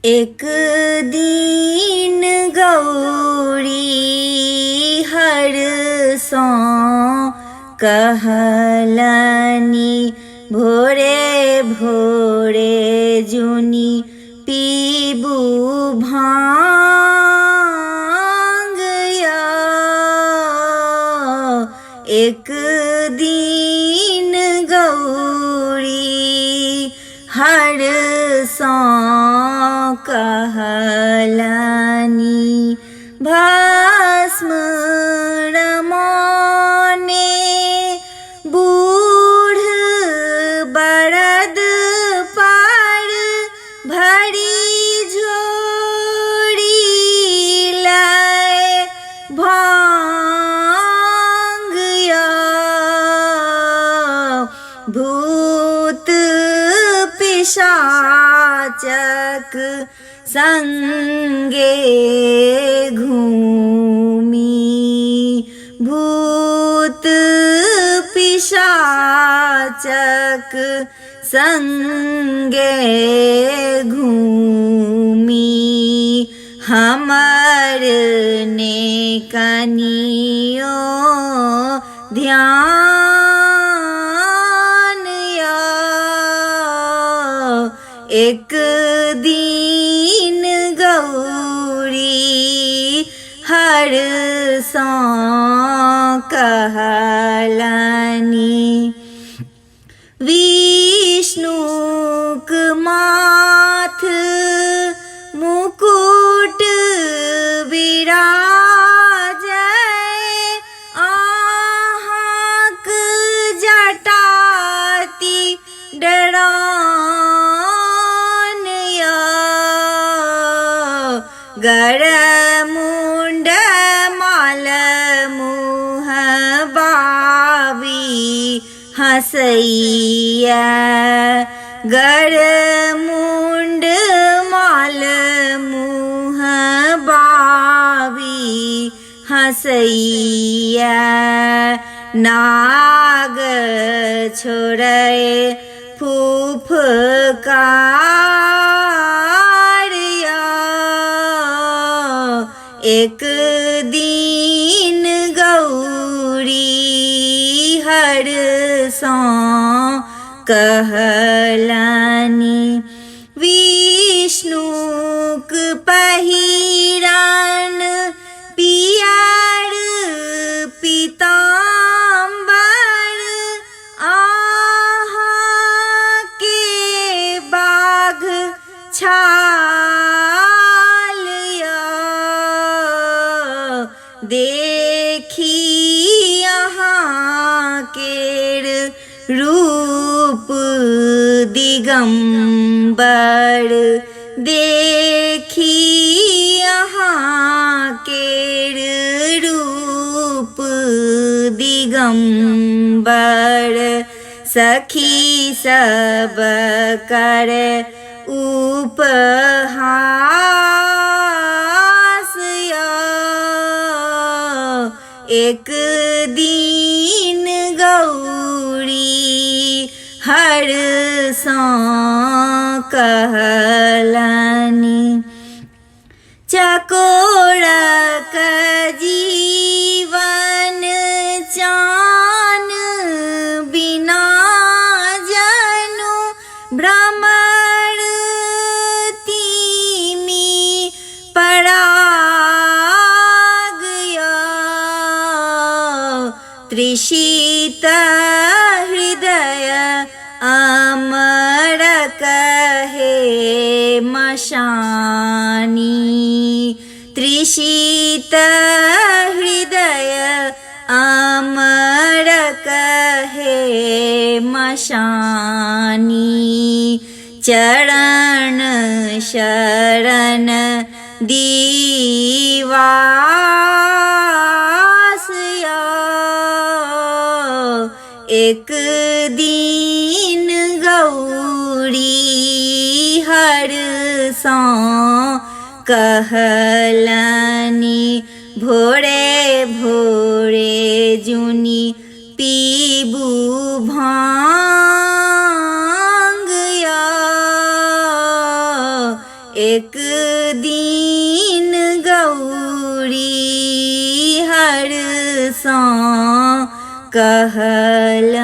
एक दिन गौरी हर सौ कहलनी भोरे भोरे जुनी पीबू भांग या। एक दिन गौरी हर सौ कहलनी भस्म रमौने बूढ़ बरद पर भरी झोरी लाए भांग या। भूत पिशाचक संगे घूमी, भूत पिशाचक संगे घूमी। हमर ने कनियो ध्यान या। एक दिन गौरी हर सौ कहलनी विष्णुक माथ मुकुट विराजै, आहाँक जटाति डरान या। गर मुंड माल मुँह बावी हसैया, गर मुंड माल मुँह बावी हसैया। नाग छोड़े फुफकारिया। एक दिन गौरी हर सौ कहलनी विष्णुक पहिरन पियर पीताम्बर, आहाँके बाघ छाल या। देखी आहाँकेर रूप दिगंबर, देखी आहाँकेर रूप दिगंबर। सखी सब कर उपहास या। एक दिन गौरी हर सौ कहलनी चकोरक जीवन चान बिना जनु भ्रमर तीमी पराग या। तृषित हृदय अमर कहे मशानी, तृषित हृदय अमर कहे मशानी। चरण शरण दीवास या। एक दिन गौरी हर सौ कहलनी भोरे भोरे जुनी पीबू भांग या। एक दिन गौरी हर सौ कहलनी।